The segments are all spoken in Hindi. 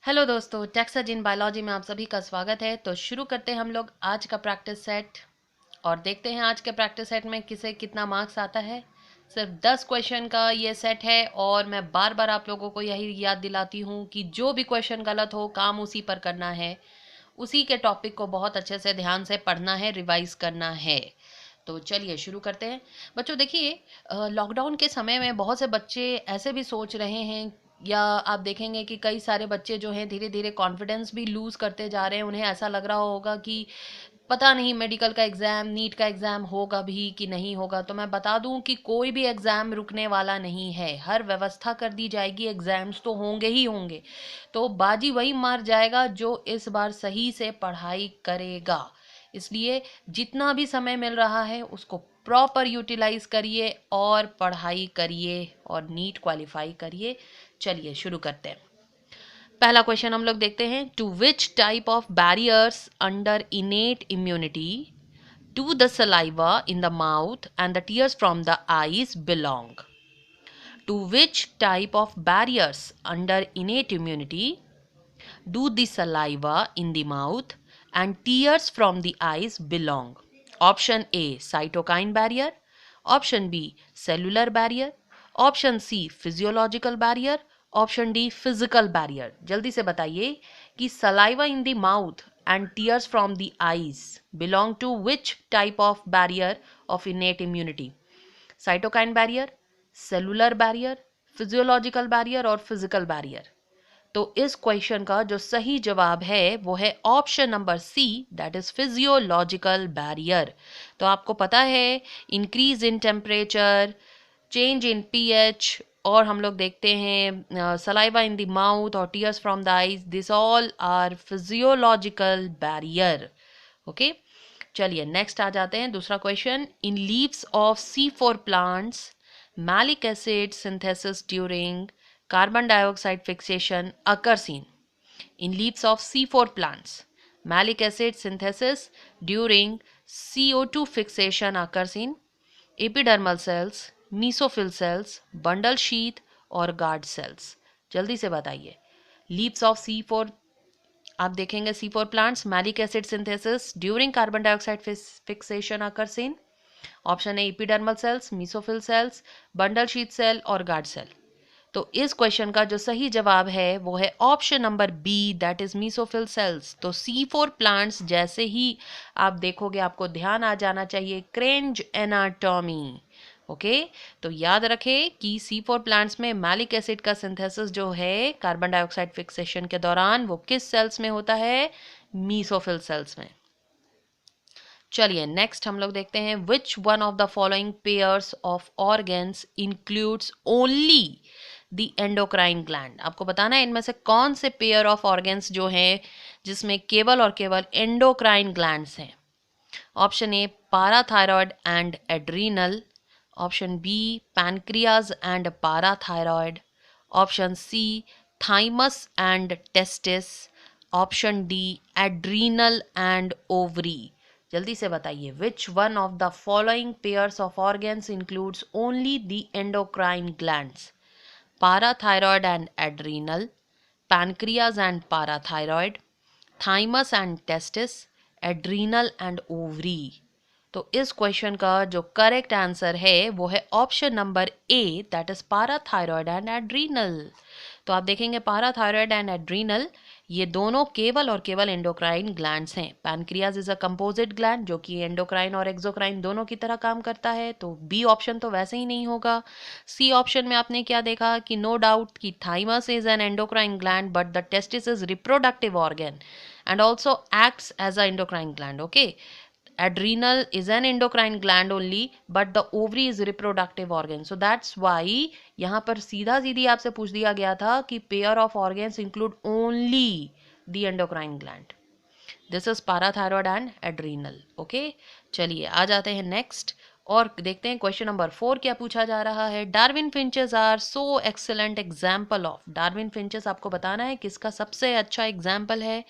हेलो दोस्तों, टेक्सास इन बायोलॉजी में आप सभी का स्वागत है। तो शुरू करते हैं हम लोग आज का प्रैक्टिस सेट और देखते हैं आज के प्रैक्टिस सेट में किसे कितना मार्क्स आता है। सिर्फ 10 क्वेश्चन का ये सेट है और मैं बार बार आप लोगों को यही याद दिलाती हूँ कि जो भी क्वेश्चन गलत हो काम उसी पर करना है, उसी के टॉपिक को बहुत अच्छे से ध्यान से पढ़ना है, रिवाइज करना है। तो चलिए शुरू करते हैं। बच्चों देखिए, लॉकडाउन के समय में बहुत से बच्चे ऐसे भी सोच रहे हैं या आप देखेंगे कि कई सारे बच्चे जो हैं धीरे धीरे कॉन्फिडेंस भी लूज़ करते जा रहे हैं। उन्हें ऐसा लग रहा होगा कि पता नहीं मेडिकल का एग्ज़ाम, नीट का एग्ज़ाम होगा भी कि नहीं होगा। तो मैं बता दूं कि कोई भी एग्ज़ाम रुकने वाला नहीं है, हर व्यवस्था कर दी जाएगी, एग्ज़ाम्स तो होंगे ही होंगे। तो बाजी वही मार जाएगा जो इस बार सही से पढ़ाई करेगा। इसलिए जितना भी समय मिल रहा है उसको प्रॉपर यूटिलाइज करिए और पढ़ाई करिए और नीट क्वालिफाई करिए। चलिए शुरू करते हैं। पहला क्वेश्चन हम लोग देखते हैं। To which type of barriers under innate immunity to the saliva in the mouth and the tears from the eyes belong? To which type of barriers under innate immunity do the saliva in the mouth and tears from the eyes belong? Option A, cytokine barrier. Option B, cellular barrier. Option C, physiological barrier. Option D, physical barrier. जल्दी से बताइए कि saliva in the mouth and tears from the eyes belong to which type of barrier of innate immunity? cytokine barrier, cellular barrier, physiological barrier और physical barrier? तो इस क्वेश्चन का जो सही जवाब है वो है option number C, that is physiological barrier. तो आपको पता है increase in temperature, change in pH, और हम लोग देखते हैं सलाइवा इन द माउथ और tears from the eyes, this all are physiological barrier. Okay, चलिए नेक्स्ट आ जाते हैं। दूसरा question, in leaves of C4 plants malic acid synthesis during carbon dioxide fixation occur seen? In leaves of C4 plants, malic acid synthesis during CO2 fixation occur seen? Epidermal cells, mesophyll cells, bundle sheath और guard cells? जल्दी से बताइए। लीव्स ऑफ C4 आप देखेंगे C4 plants, malic acid synthesis during carbon dioxide fixation occur seen. Option A epidermal cells, mesophyll cells, bundle sheath cell और गार्ड सेल। तो इस क्वेश्चन का जो सही जवाब है वो है option number B, that is mesophyll cells. तो C4 प्लांट्स जैसे ही आप देखोगे आपको ध्यान आ जाना चाहिए क्रेंज एनाटॉमी। ओके, तो याद रखें कि C4 प्लांट्स में मैलिक एसिड का सिंथेसिस जो है कार्बन डाइऑक्साइड फिक्सेशन के दौरान वो किस सेल्स में होता है? मीसोफिल सेल्स में। चलिए नेक्स्ट हम लोग देखते हैं। विच one of the following pairs of organs includes only the endocrine gland? आपको बताना है इनमें से कौन से पेयर ऑफ ऑर्गन्स जो हैं जिसमें केवल और केवल एंडोक्राइन ग्लैंड्स हैं। Option A parathyroid and adrenal, option B pancreas and parathyroid, option C thymus and testis, option D adrenal and ovary. जल्दी से बताइए, which one of the following pairs of organs includes only the endocrine glands? Parathyroid and adrenal, pancreas and parathyroid, thymus and testis, adrenal and ovary? तो इस क्वेश्चन का जो करेक्ट आंसर है वो है option number A, that is parathyroid and adrenal. तो आप देखेंगे पाराथायरॉयड एंड एड्रीनल ये दोनों केवल और केवल एंडोक्राइन ग्लैंड्स हैं। Pancreas is a composite gland जो कि एंडोक्राइन और एक्सोक्राइन दोनों की तरह काम करता है। तो बी ऑप्शन तो वैसे ही नहीं होगा। सी ऑप्शन में आपने क्या देखा कि नो डाउट कि thymus is an endocrine gland but the testis is reproductive organ and also acts as a endocrine gland. Okay, adrenal is an endocrine gland only but the ovary is reproductive organ, so that's why यहाँ पर सीधा सीधी आपसे पूछ दिया गया था कि pair of organs include only the endocrine gland. This is parathyroid and adrenal. Okay, चलिए आ जाते हैं नेक्स्ट और देखते हैं क्वेश्चन नंबर 4 क्या पूछा जा रहा है। Darwin finches are so excellent example of? Darwin finches आपको बताना है किसका सबसे अच्छा एग्जाम्पल है?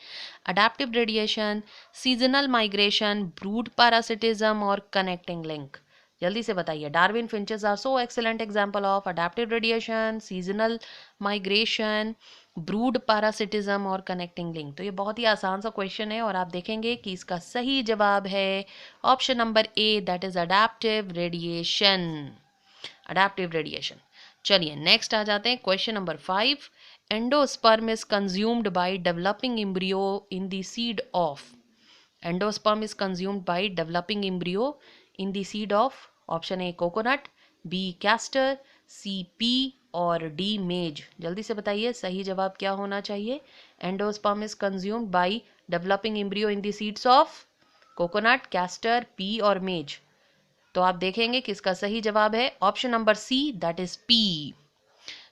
Adaptive radiation, seasonal migration, brood parasitism और कनेक्टिंग लिंक? जल्दी से बताइए। Darwin finches are so excellent example of adaptive radiation, seasonal migration, brood parasitism और कनेक्टिंग लिंक। तो ये बहुत ही आसान सा क्वेश्चन है और आप देखेंगे कि इसका सही जवाब है option number A, that is adaptive radiation. Adaptive radiation. चलिए नेक्स्ट आ जाते हैं question number 5। Endosperm is consumed by developing embryo in the seed of. Endosperm is consumed by developing embryo in the seed of. Option A coconut, B castor, C pea और डी मेज। जल्दी से बताइए सही जवाब क्या होना चाहिए। Endosperm is consumed by developing embryo in the seeds of coconut, castor, P और मेज। तो आप देखेंगे कि इसका सही जवाब है option number C, that is pea.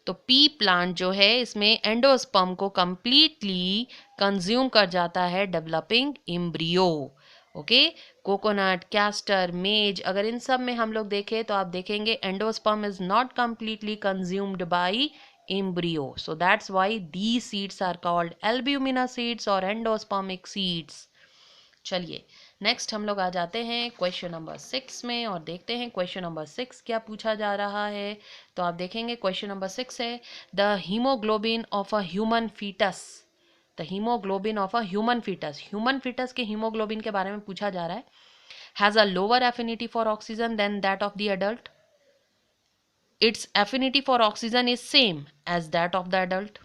तो पी प्लांट जो है इसमें एंडोस्पर्म को कंप्लीटली कंज्यूम कर जाता है developing embryo. Okay, coconut, castor, मेज, अगर इन सब में हम लोग देखें तो आप देखेंगे endosperm is not completely consumed by embryo, so that's why these seeds are called albuminous seeds और एंडोस्पर्मिक सीड्स। चलिए नेक्स्ट हम लोग आ जाते हैं क्वेश्चन नंबर 6 में और देखते हैं क्वेश्चन नंबर 6 क्या पूछा जा रहा है। तो आप देखेंगे क्वेश्चन नंबर 6 है the haemoglobin of a human foetus. The haemoglobin of a human foetus, human foetus के हीमोग्लोबिन के बारे में पूछा जा रहा है। Has a lower affinity for oxygen then that of the adult. Its affinity for oxygen is same as that of the adult.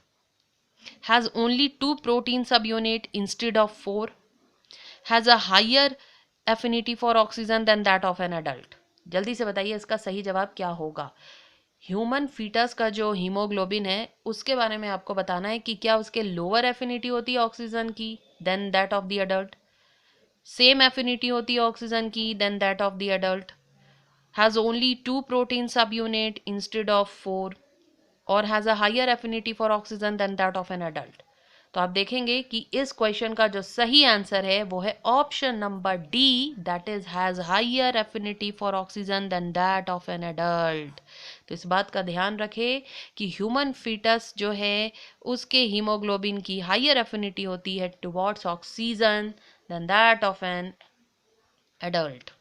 Has only 2 protein subunit instead of 4। has a higher affinity for oxygen than that of an adult। जल्दी से बताइए इसका सही जवाब क्या होगा। ह्यूमन फीटस का जो हीमोग्लोबिन है उसके बारे में आपको बताना है कि क्या उसके लोअर एफिनिटी होती है ऑक्सीजन की than that of the adult, same affinity होती है ऑक्सीजन की than that of the adult, has only 2 protein subunit instead of 4 और has a higher affinity for oxygen then that of an adult. तो आप देखेंगे कि इस क्वेश्चन का जो सही आंसर है वो है option number D, that is has higher affinity for oxygen then that of an adult. तो इस बात का ध्यान रखें कि ह्यूमन फीटस जो है उसके हीमोग्लोबिन की हायर एफिनिटी होती है towards oxygen then that of an adult.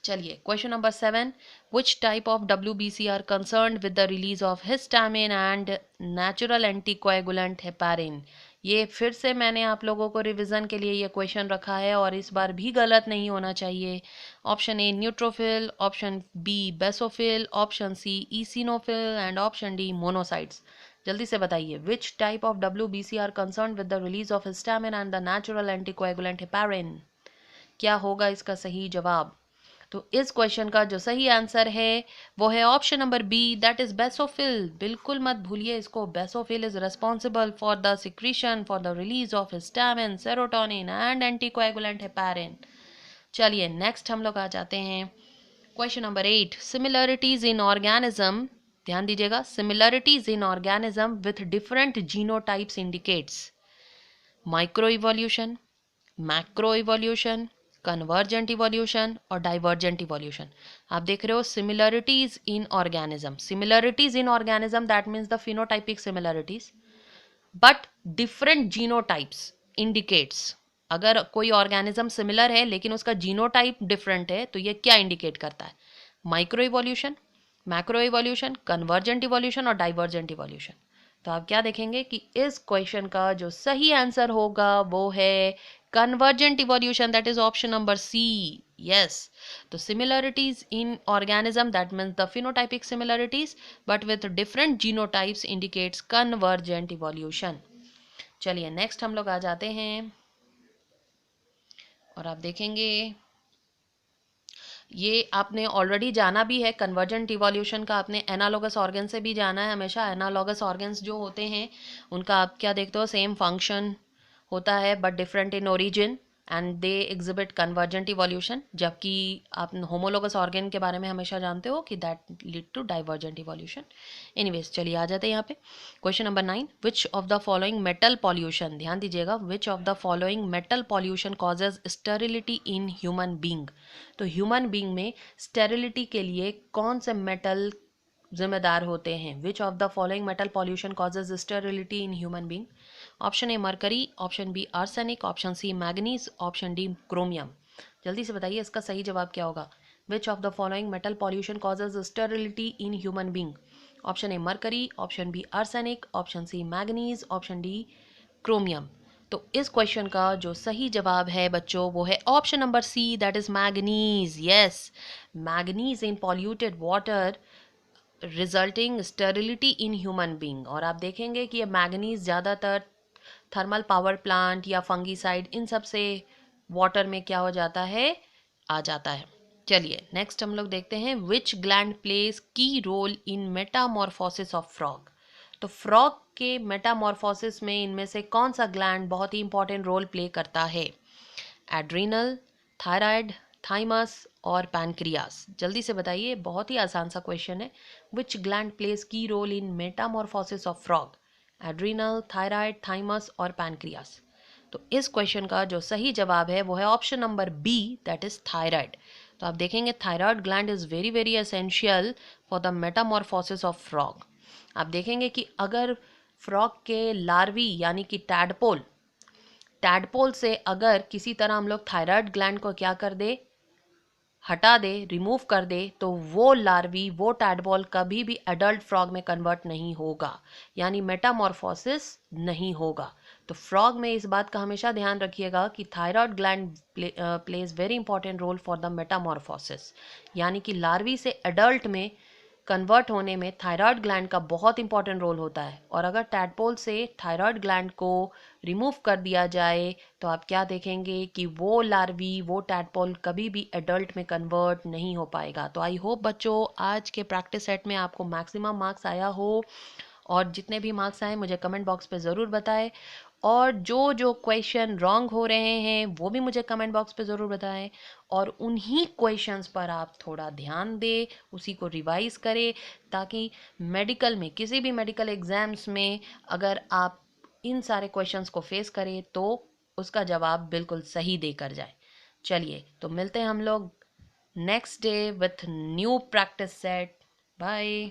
चलिए question number 7, which type of WBC are concerned with the release of histamine and natural anticoagulant heparin. ये फिर से मैंने आप लोगों को रिवीजन के लिए ये क्वेश्चन रखा है और इस बार भी गलत नहीं होना चाहिए। Option A neutrophil, option B basophil, option C eosinophil and option D monocytes. जल्दी से बताइए which type of WBC are concerned with the release of histamine and the natural anticoagulant heparin. क्या होगा इसका सही जवाब। तो इस क्वेश्चन का जो सही आंसर है वो है option number B, that is basophil. बिल्कुल मत भूलिए इसको। Basophil is responsible for the secretion for the release of histamine, serotonin and anticoagulant heparin. चलिए नेक्स्ट हम लोग आ जाते हैं question number 8, similarities in organism. ध्यान दीजिएगा, similarities in organism with different genotypes indicates micro evolution, macro evolution, convergent evolution और डाइवर्जेंट इवोल्यूशन। आप देख रहे हो similarities in organism. Similarities in organism that means the phenotypic similarities but different genotypes indicates. अगर कोई ऑर्गेनिज्म सिमिलर है लेकिन उसका जीनोटाइप डिफरेंट है तो ये क्या इंडिकेट करता है। Micro evolution, macro evolution, convergent evolution और डाइवर्जेंट इवोल्यूशन। तो आप क्या देखेंगे कि इस क्वेश्चन का जो सही आंसर होगा वो है convergent evolution, that is option number C. Yes, तो similarities in organism that means the phenotypic similarities but with different genotypes indicates convergent evolution. चलिए नेक्स्ट हम लोग आ जाते हैं और आप देखेंगे ये आपने ऑलरेडी जाना भी है कन्वर्जेंट इवोल्यूशन का, आपने एनालॉगस ऑर्गन से भी जाना है। हमेशा एनालॉगस ऑर्गन्स जो होते हैं उनका आप क्या देखते हो, सेम फंक्शन होता है but different in origin and they exhibit convergent evolution. जबकि आप होमोलोगस ऑर्गन के बारे में हमेशा जानते हो कि that lead to divergent evolution. Anyways चलिए आ जाते हैं यहाँ पे question number 9, which of the following metal pollution. ध्यान दीजिएगा, which of the following metal pollution causes sterility in human being. तो ह्यूमन बींग में स्टेरिलिटी के लिए कौन से मेटल जिम्मेदार होते हैं। Which of the following metal pollution causes sterility in human being. Option A mercury, option B arsenic, option C manganese, option D chromium. जल्दी से बताइए इसका सही जवाब क्या होगा। Which of the following metal pollution causes sterility in human being. Option A mercury, option B arsenic, option C manganese, option D chromium. तो इस क्वेश्चन का जो सही जवाब है बच्चों वो है option number C, that is manganese. Yes, manganese in polluted water resulting sterility in human being. और आप देखेंगे कि ये मैग्नीज ज़्यादातर थर्मल पावर प्लांट या फंगीसाइड इन सब से वाटर में क्या हो जाता है, आ जाता है। चलिए नेक्स्ट हम लोग देखते हैं which gland plays key role in metamorphosis of frog. तो फ्रॉग के मेटामॉर्फोसिस में इनमें से कौन सा ग्लैंड बहुत ही इंपॉर्टेंट रोल प्ले करता है? एड्रीनल, थायराइड, थाइमस और पैनक्रियास। जल्दी से बताइए, बहुत ही आसान सा क्वेश्चन है। Which gland plays key role in metamorphosis of frog? Adrenal, thyroid, thymus और पैनक्रियास। तो इस क्वेश्चन का जो सही जवाब है वो है option number B, that is thyroid. तो आप देखेंगे thyroid gland is very very essential for the metamorphosis of frog. आप देखेंगे कि अगर फ्रॉग के लार्वी यानी कि टैडपोल से अगर किसी तरह हम लोग थायराइड ग्लैंड को क्या कर दे, हटा दे, रिमूव कर दे, तो वो लार्वी, वो टैडपोल कभी भी एडल्ट फ्रॉग में कन्वर्ट नहीं होगा, यानी मेटामॉर्फोसिस नहीं होगा। तो फ्रॉग में इस बात का हमेशा ध्यान रखिएगा कि thyroid gland plays very important role for the metamorphosis, यानी कि लार्वी से एडल्ट में कन्वर्ट होने में थायराइड ग्लैंड का बहुत इंपॉर्टेंट रोल होता है। और अगर टैडपोल से थायराइड ग्लैंड को रिमूव कर दिया जाए तो आप क्या देखेंगे कि वो लार्वी, वो टैडपोल कभी भी एडल्ट में कन्वर्ट नहीं हो पाएगा। तो आई होप बच्चों आज के प्रैक्टिस सेट में आपको मैक्सिमम मार्क्स आया हो, और जितने भी मार्क्स आए मुझे कमेंट बॉक्स पे ज़रूर बताएं। और जो जो क्वेश्चन रॉन्ग हो रहे हैं वो भी मुझे कमेंट बॉक्स पे ज़रूर बताएं, और उन्हीं क्वेश्चंस पर आप थोड़ा ध्यान दें, उसी को रिवाइज करें, ताकि मेडिकल में, किसी भी मेडिकल एग्जाम्स में अगर आप इन सारे क्वेश्चंस को फेस करें तो उसका जवाब बिल्कुल सही देकर जाए। चलिए तो मिलते हैं हम लोग next day with new practice set. Bye.